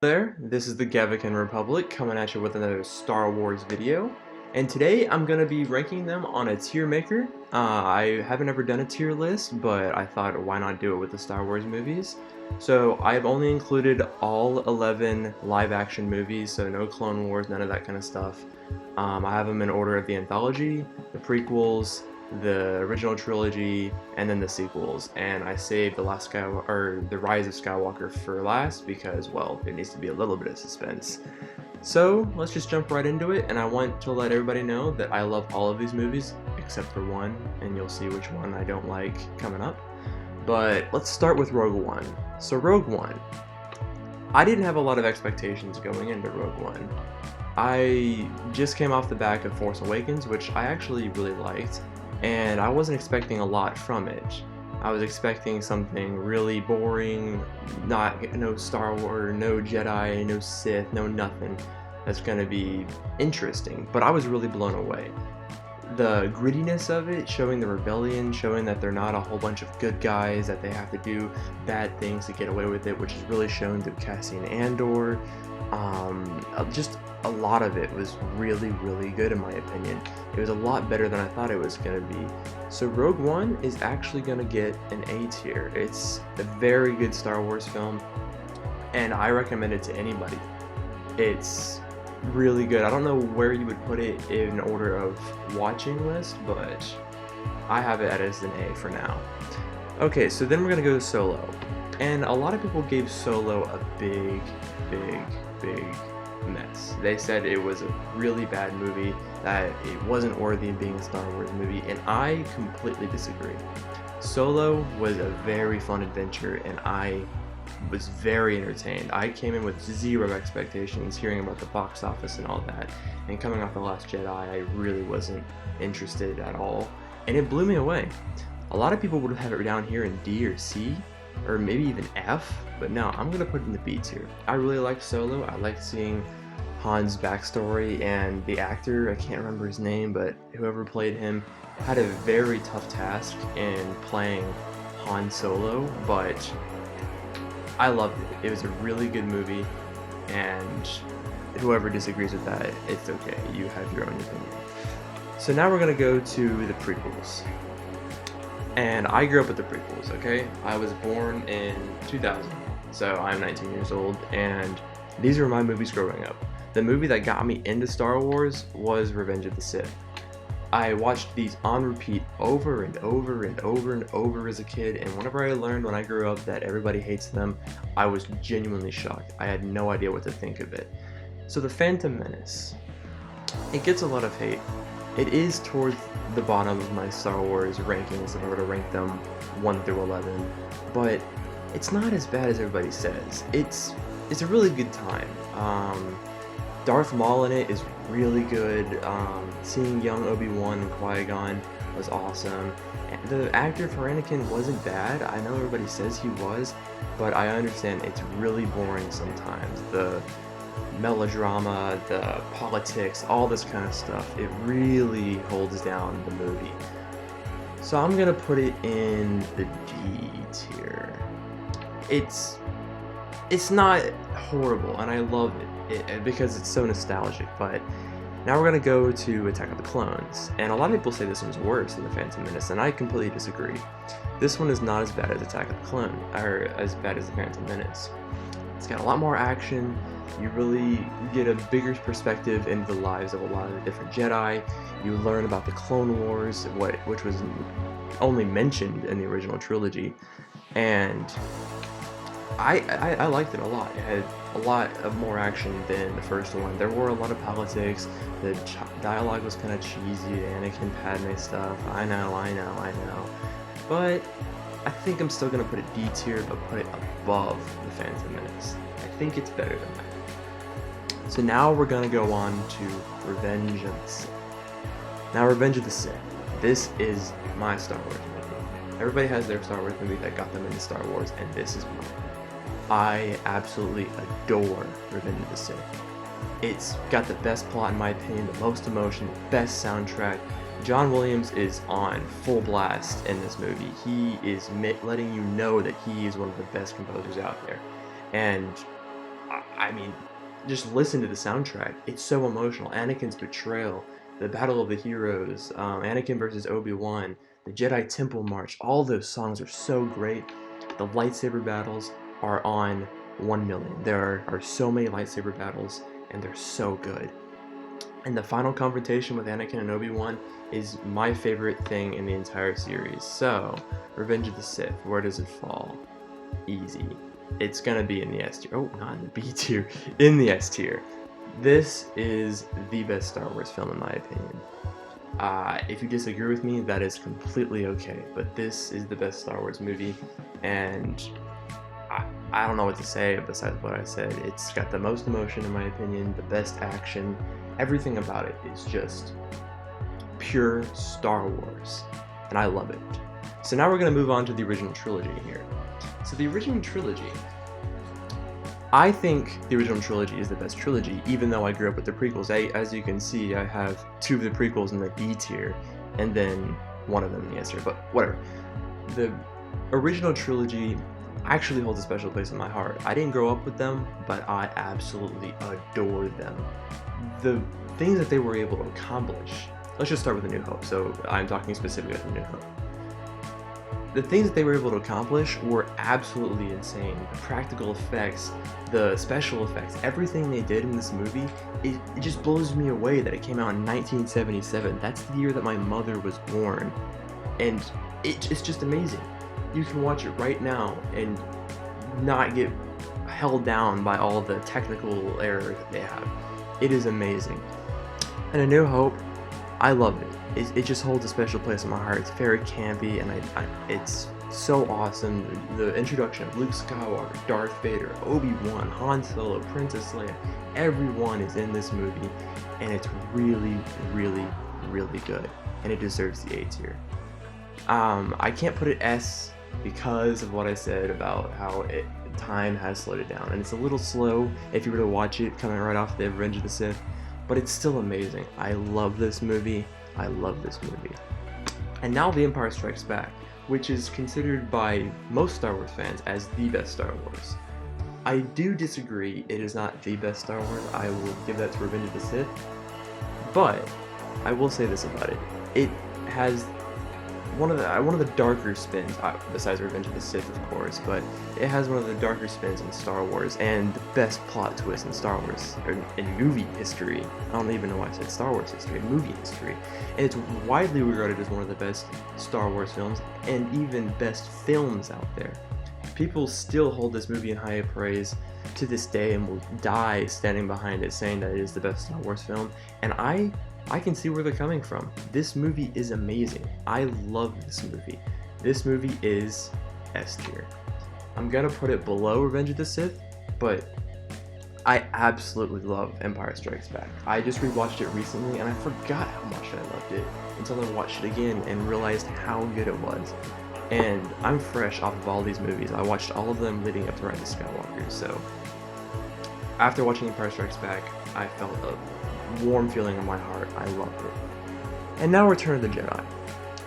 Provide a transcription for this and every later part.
There, this is the Gavican Republic coming at you with another Star Wars video, and today I'm going to be ranking them on a tier maker. I haven't ever done a tier list, but I thought why not do it with the Star Wars movies. So I've only included all 11 live action movies, so no Clone Wars, none of that kind of stuff. I have them in order of the anthology, the prequels, the original trilogy, and then the sequels. And I saved the Rise of Skywalker for last because, well, there needs to be a little bit of suspense. So let's just jump right into it. And I want to let everybody know that I love all of these movies except for one, and you'll see which one I don't like coming up. But let's start with Rogue One. So Rogue One, I didn't have a lot of expectations going into Rogue One. I just came off the back of Force Awakens, which I actually really liked, and I wasn't expecting a lot from it. I was expecting something really boring, no Star Wars, no Jedi, no Sith, no nothing that's going to be interesting, but I was really blown away. The grittiness of it, showing the rebellion, showing that they're not a whole bunch of good guys, that they have to do bad things to get away with it, which is really shown through Cassian Andor. Just a lot of it was really, really good in my opinion. It was a lot better than I thought it was going to be. So Rogue One is actually going to get an A tier. It's a very good Star Wars film, and I recommend it to anybody. It's really good. I don't know where you would put it in order of watching list, but I have it as an A for now. Okay, so then we're going to go to Solo. And a lot of people gave Solo a big mess. They said it was a really bad movie, that it wasn't worthy of being a Star Wars movie, and I completely disagree. Solo was a very fun adventure, and I was very entertained. I came in with zero expectations, hearing about the box office and all that, and coming off The Last Jedi, I really wasn't interested at all, and it blew me away. A lot of people would have it down here in D or C, or maybe even F, but no, I'm gonna put it in the B tier. I really liked Solo. I liked seeing Han's backstory, and the actor, I can't remember his name, but whoever played him had a very tough task in playing Han Solo, but I loved it. It was a really good movie, and whoever disagrees with that, it's okay. You have your own opinion. So now we're gonna go to the prequels. And I grew up with the prequels, okay? I was born in 2000, so I'm 19 years old, and these were my movies growing up. The movie that got me into Star Wars was Revenge of the Sith. I watched these on repeat over and over and over and over as a kid, and whenever I learned when I grew up that everybody hates them, I was genuinely shocked. I had no idea what to think of it. So The Phantom Menace, it gets a lot of hate. It is towards the bottom of my Star Wars rankings if I were to rank them 1 through 11, but it's not as bad as everybody says. It's a really good time. Darth Maul in it is really good. Seeing young Obi-Wan and Qui-Gon was awesome. And the actor for Anakin wasn't bad. I know everybody says he was, but I understand it's really boring sometimes. The melodrama, the politics, all this kind of stuff, it really holds down the movie. So I'm gonna put it in the D tier. It's not horrible, and I love it because it's so nostalgic, but now we're gonna go to Attack of the Clones, and a lot of people say this one's worse than The Phantom Menace, and I completely disagree. This one is not as bad as Attack of the Clone, or as bad as The Phantom Menace. It's got a lot more action. You really get a bigger perspective into the lives of a lot of the different Jedi. You learn about the Clone Wars, which was only mentioned in the original trilogy, and I liked it a lot. It had a lot of more action than the first one. There were a lot of politics. The dialogue was kind of cheesy, the Anakin Padme stuff. I know. But I think I'm still gonna put it D tier, but put it above The Phantom Menace. I think it's better than that. So now we're gonna go on to Revenge of the Sith. Now, Revenge of the Sith. This is my Star Wars movie. Everybody has their Star Wars movie that got them into Star Wars, and this is mine. I absolutely adore Revenge of the Sith. It's got the best plot in my opinion, the most emotion, the best soundtrack. John Williams is on full blast in this movie. He is letting you know that he is one of the best composers out there. And I mean, just listen to the soundtrack. It's so emotional. Anakin's betrayal, the Battle of the Heroes, Anakin versus Obi-Wan, the Jedi Temple March. All those songs are so great. The lightsaber battles are on 1,000,000. There are so many lightsaber battles, and they're so good. And the final confrontation with Anakin and Obi-Wan is my favorite thing in the entire series. So, Revenge of the Sith, where does it fall? Easy. It's gonna be in the S tier. Oh, not in the B tier. In the S tier. This is the best Star Wars film in my opinion. If you disagree with me, that is completely okay. But this is the best Star Wars movie, and I don't know what to say besides what I said. It's got the most emotion in my opinion, the best action. Everything about it is just pure Star Wars, and I love it. So now we're going to move on to the original trilogy here. So the original trilogy, I think the original trilogy is the best trilogy, even though I grew up with the prequels. As you can see, I have 2 of the prequels in the D tier, and then 1 of them in the S tier, but whatever. The original trilogy actually holds a special place in my heart. I didn't grow up with them, but I absolutely adore them. The things that they were able to accomplish. Let's just start with A New Hope. So I'm talking specifically about A New Hope. The things that they were able to accomplish were absolutely insane. The practical effects, the special effects, everything they did in this movie, it just blows me away that it came out in 1977. That's the year that my mother was born. And it's just amazing. You can watch it right now and not get held down by all the technical errors that they have. It is amazing. And A New Hope, I love it. It just holds a special place in my heart. It's very campy, and it's so awesome. The introduction of Luke Skywalker, Darth Vader, Obi-Wan, Han Solo, Princess Leia, everyone is in this movie, and it's really, really, really good, and it deserves the A tier. I can't put it S because of what I said about how time has slowed it down, and it's a little slow if you were to watch it coming right off the Revenge of the Sith, but it's still amazing. I love this movie. I love this movie. And now The Empire Strikes Back, which is considered by most Star Wars fans as the best Star Wars. I do disagree. It is not the best Star Wars. I will give that to Revenge of the Sith, but I will say this about it. It has one of the darker spins, besides Revenge of the Sith, of course, but it has one of the darker spins in Star Wars and the best plot twist in Star Wars, or in movie history. I don't even know why I said Star Wars history, movie history. And it's widely regarded as one of the best Star Wars films and even best films out there. People still hold this movie in high praise to this day and will die standing behind it, saying that it is the best Star Wars film. And I can see where they're coming from. This movie is amazing. I love this movie. This movie is S tier. I'm gonna put it below Revenge of the Sith, but I absolutely love Empire Strikes Back. I just rewatched it recently and I forgot how much I loved it until I watched it again and realized how good it was. And I'm fresh off of all these movies. I watched all of them leading up to Rise of Skywalker, so after watching Empire Strikes Back, I felt a warm feeling in my heart. I loved it. And now Return of the Jedi.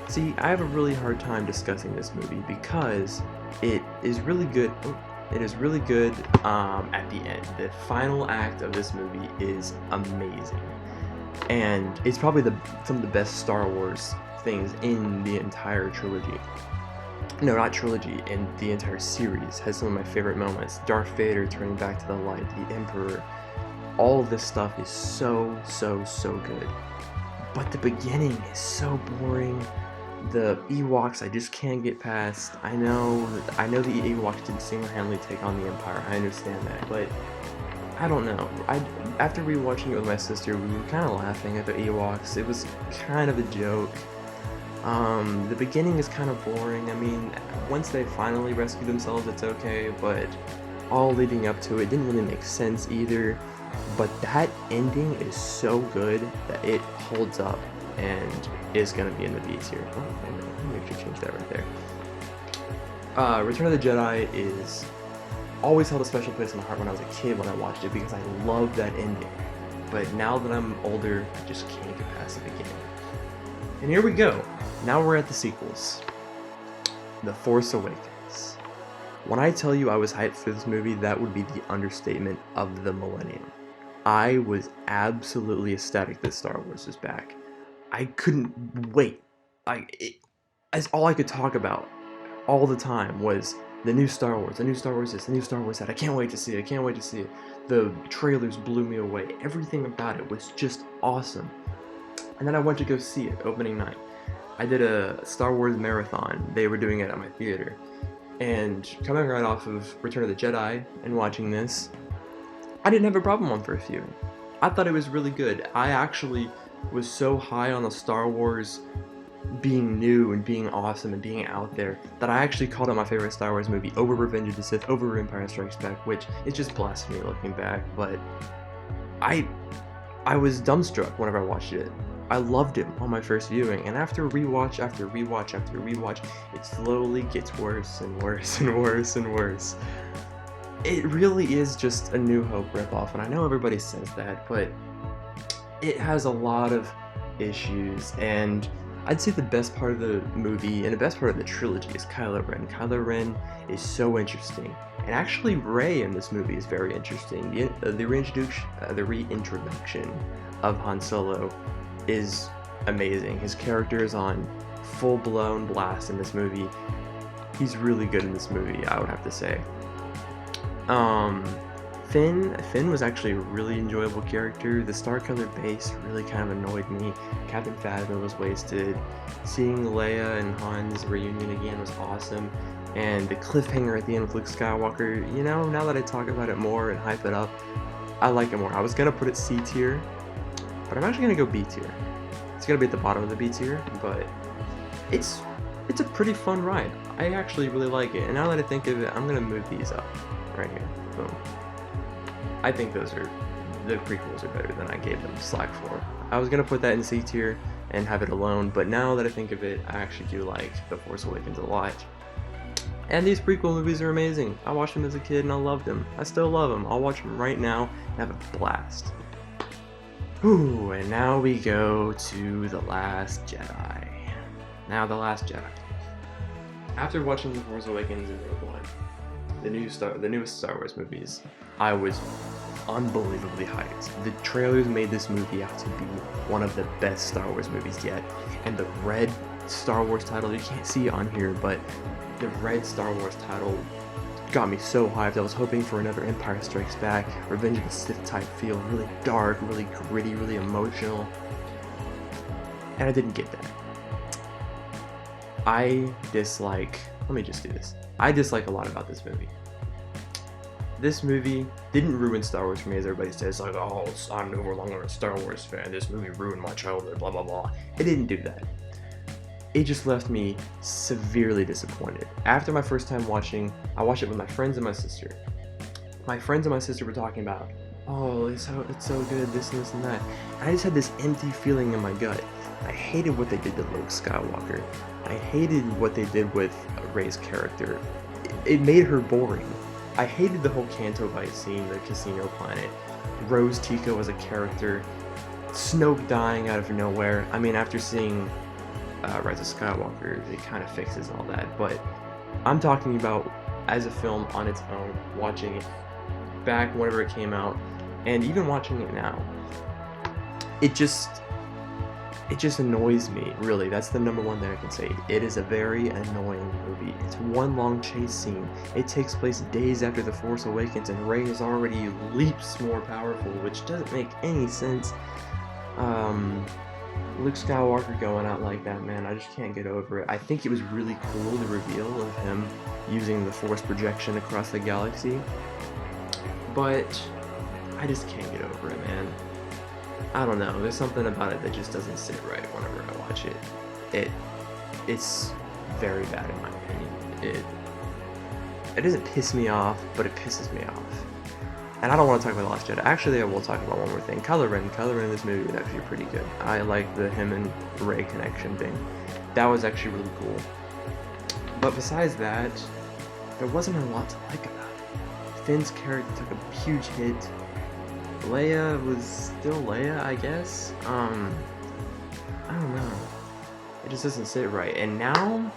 See, I have a really hard time discussing this movie because it is really good. It is really good at the end. The final act of this movie is amazing, and it's probably some of the best Star Wars things in the entire trilogy. No, not trilogy, in the entire series. Has some of my favorite moments. Darth Vader turning back to the light, the Emperor. All of this stuff is so good. But the beginning is so boring. The Ewoks I just can't get past. I know the Ewoks didn't single-handedly take on the Empire. I understand that, but I don't know. After rewatching it with my sister, we were kind of laughing at the Ewoks. It was kind of a joke. The beginning is kind of boring. I mean, once they finally rescue themselves, it's okay, but all leading up to it didn't really make sense either. But that ending is so good that it holds up and is going to be in the B tier. Oh, let me make sure to change that right there. Return of the Jedi is always held a special place in my heart when I was a kid when I watched it because I loved that ending. But now that I'm older, I just can't get past the beginning. And here we go. Now we're at the sequels. The Force Awakens. When I tell you I was hyped for this movie, that would be the understatement of the millennium. I was absolutely ecstatic that Star Wars is back. I couldn't wait. As all I could talk about all the time was the new Star Wars, the new Star Wars this, the new Star Wars that. I can't wait to see it. I can't wait to see it. The trailers blew me away. Everything about it was just awesome. And then I went to go see it opening night. I did a Star Wars marathon. They were doing it at my theater. And coming right off of Return of the Jedi and watching this, I didn't have a problem on first viewing. I thought it was really good. I actually was so high on the Star Wars being new and being awesome and being out there that I actually called it my favorite Star Wars movie over Revenge of the Sith, over Empire Strikes Back, which is just blasphemy looking back, but I was dumbstruck whenever I watched it. I loved it on my first viewing, and after rewatch after rewatch after rewatch, it slowly gets worse and worse and worse and worse. It really is just a New Hope ripoff, and I know everybody says that, but it has a lot of issues, and I'd say the best part of the movie and the best part of the trilogy is Kylo Ren. Kylo Ren is so interesting, and actually Rey in this movie is very interesting. The reintroduction of Han Solo is amazing. His character is on full-blown blast in this movie. He's really good in this movie, I would have to say. Finn was actually a really enjoyable character. The star-colored base really kind of annoyed me. Captain Phasma was wasted. Seeing Leia and Han's reunion again was awesome. And the cliffhanger at the end with Luke Skywalker, you know, now that I talk about it more and hype it up, I like it more. I was gonna put it C tier, but I'm actually gonna go B tier. It's gonna be at the bottom of the B tier, but it's a pretty fun ride. I actually really like it. And now that I think of it, I'm gonna move these up right here. Boom. I think the prequels are better than I gave them slack for. I was gonna put that in C tier and have it alone, but now that I think of it, I actually do like The Force Awakens a lot. And these prequel movies are amazing. I watched them as a kid and I loved them. I still love them. I'll watch them right now and have a blast. Whew, and now we go to The Last Jedi. Now, The Last Jedi. After watching The Force Awakens and Rogue One, the newest Star Wars movies, I was unbelievably hyped. The trailers made this movie out to be one of the best Star Wars movies yet. And the red Star Wars title, you can't see it on here, but the red Star Wars title got me so hyped. I was hoping for another Empire Strikes Back, Revenge of the Sith type feel, really dark, really gritty, really emotional. And I didn't get that. I dislike a lot about this movie. This movie didn't ruin Star Wars for me, as everybody says, like, oh, I'm no longer a Star Wars fan, this movie ruined my childhood, blah blah blah. It didn't do that. It just left me severely disappointed. After my first time watching, I watched it with my friends and my sister. My friends and my sister were talking about, oh, it's so good, this and this and that. And I just had this empty feeling in my gut. I hated what they did to Luke Skywalker. I hated what they did with Rey's character. It made her boring. I hated the whole Canto Bight scene, the casino planet. Rose Tico as a character. Snoke dying out of nowhere. I mean, after seeing Rise of Skywalker, it kind of fixes all that. But I'm talking about as a film on its own, watching it back whenever it came out, and even watching it now. It just annoys me, really. That's the number one thing I can say. It is a very annoying movie. It's one long chase scene. It takes place days after The Force Awakens, and Rey is already leaps more powerful, which doesn't make any sense. Luke Skywalker going out like that, man, I just can't get over it. I think it was really cool, the reveal of him using the Force projection across the galaxy, but I just can't get over it, man. I don't know, there's something about it that just doesn't sit right whenever I watch it. It's very bad in my opinion. It doesn't piss me off, but it pisses me off. And I don't want to talk about The Last Jedi. Actually, I will talk about one more thing. Kylo Ren in this movie was actually pretty good. I like the him and Rey connection thing. That was actually really cool. But besides that, there wasn't a lot to like about it. Finn's character took a huge hit. Leia was still Leia, I guess. I don't know. It just doesn't sit right. And now,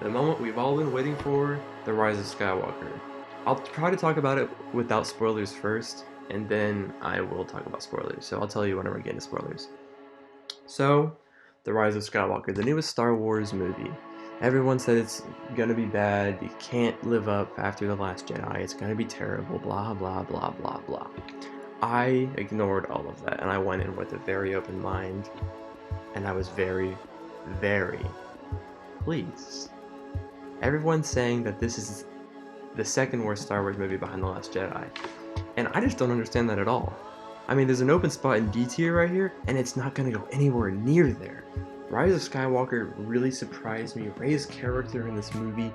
the moment we've all been waiting for, The Rise of Skywalker. I'll try to talk about it without spoilers first, and then I will talk about spoilers. So I'll tell you whenever I get into spoilers. So, The Rise of Skywalker, the newest Star Wars movie. Everyone said it's gonna be bad, it can't live up after The Last Jedi, it's gonna be terrible, blah blah blah blah blah. I ignored all of that, and I went in with a very open mind, and I was very, very pleased. Everyone's saying that this is the second worst Star Wars movie behind The Last Jedi, and I just don't understand that at all. I mean, there's an open spot in D tier right here, and it's not gonna go anywhere near there. Rise of Skywalker really surprised me. Rey's character in this movie,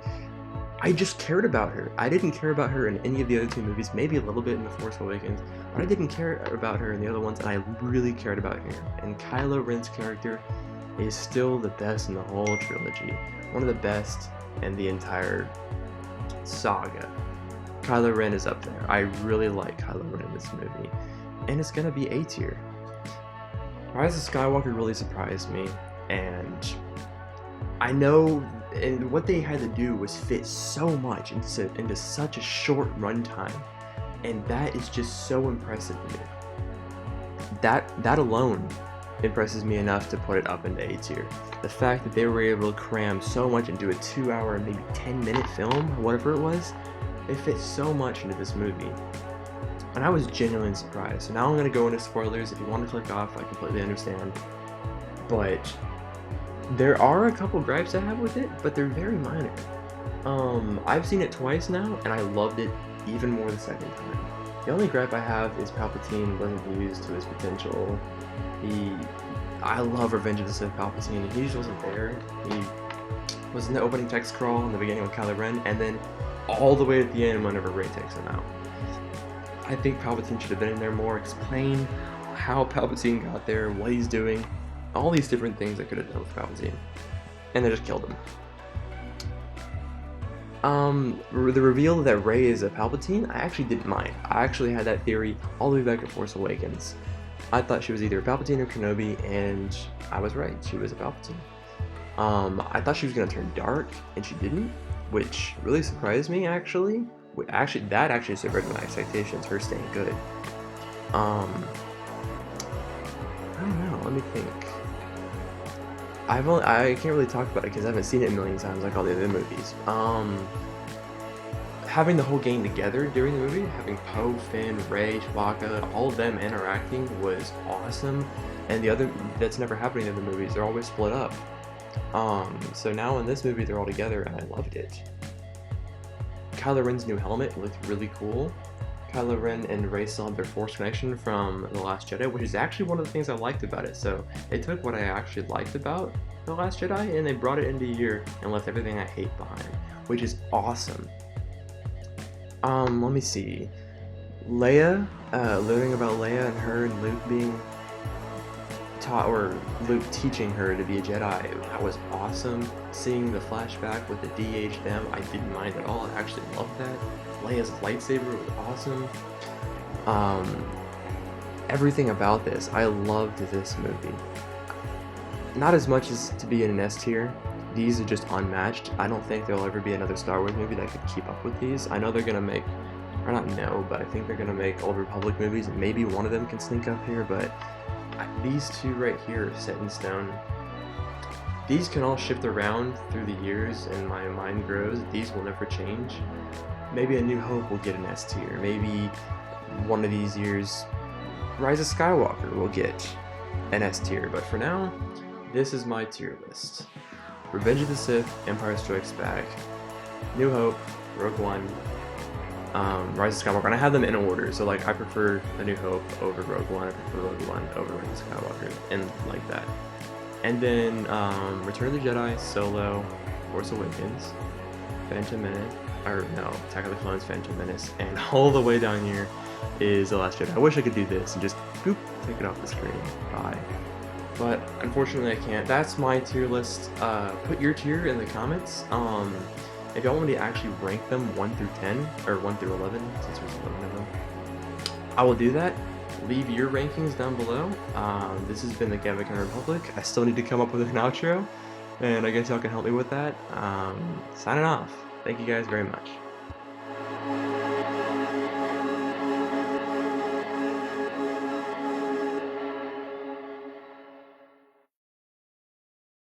I just cared about her. I didn't care about her in any of the other two movies, maybe a little bit in The Force Awakens, but I didn't care about her in the other ones, and I really cared about her. And Kylo Ren's character is still the best in the whole trilogy. One of the best in the entire saga. Kylo Ren is up there. I really like Kylo Ren in this movie, and it's gonna be A tier. Rise of Skywalker really surprised me, and I know, and what they had to do was fit so much into such a short runtime, and that is just so impressive to me. That alone impresses me enough to put it up into A tier. The fact that they were able to cram so much into a 2-hour, maybe 10-minute film, whatever it was, it fit so much into this movie. And I was genuinely surprised. So now I'm going to go into spoilers. If you want to click off, I completely understand. But there are a couple gripes I have with it, but they're very minor. I've seen it twice now, and I loved it even more the second time. The only gripe I have is Palpatine wasn't used to his potential. I love Revenge of the Sith Palpatine. He just wasn't there. He was in the opening text crawl in the beginning with Kylo Ren, and then all the way at the end whenever Rey takes him out. I think Palpatine should have been in there more, explain how Palpatine got there, what he's doing, all these different things I could have done with Palpatine. And they just killed him. The reveal that Rey is a Palpatine, I actually didn't mind. I actually had that theory all the way back at Force Awakens. I thought she was either a Palpatine or Kenobi, and I was right, she was a Palpatine. I thought she was going to turn dark, and she didn't, which really surprised me, actually. That actually subverted my expectations, her staying good. I don't know, let me think. I can't really talk about it because I haven't seen it a million times like all the other movies. Having the whole gang together during the movie, having Poe, Finn, Rey, Chewbacca, all of them interacting was awesome. And that's never happened in the other movies. They're always split up. So now in this movie, they're all together, and I loved it. Kylo Ren's new helmet looked really cool. Kylo Ren and Rey still have their Force connection from The Last Jedi, which is actually one of the things I liked about it. So they took what I actually liked about The Last Jedi and they brought it into here and left everything I hate behind, which is awesome. Let me see. Leia, learning about Leia and her and Luke being taught, or Luke teaching her to be a Jedi, that was awesome. Seeing the flashback with the DH them, I didn't mind at all. I actually loved that. Leia's lightsaber was awesome. Everything about this, I loved this movie. Not as much as to be in an S tier. These are just unmatched. I don't think there'll ever be another Star Wars movie that could keep up with these. I know they're gonna make, or not know, but I think they're gonna make Old Republic movies, and maybe one of them can sneak up here, but these two right here are set in stone. These can all shift around through the years and my mind grows. These will never change. Maybe A New Hope will get an S tier. Maybe one of these years Rise of Skywalker will get an S tier. But for now, this is my tier list. Revenge of the Sith, Empire Strikes Back, New Hope, Rogue One, Rise of Skywalker, and I have them in order, so like I prefer A New Hope over Rogue One, I prefer Rogue One over Rise of Skywalker, and like that. And then Return of the Jedi, Solo, Force Awakens, Phantom Menace, or no, Attack of the Clones, Phantom Menace, and all the way down here is The Last Jedi. I wish I could do this and just boop, take it off the screen. Bye. But unfortunately I can't. That's my tier list. Put your tier in the comments. If y'all want me to actually rank them 1 through 10, or 1 through 11, since there's 11 of them, I will do that. Leave your rankings down below. This has been the Gavakin Republic. I still need to come up with an outro, and I guess y'all can help me with that. Signing off. Thank you guys very much.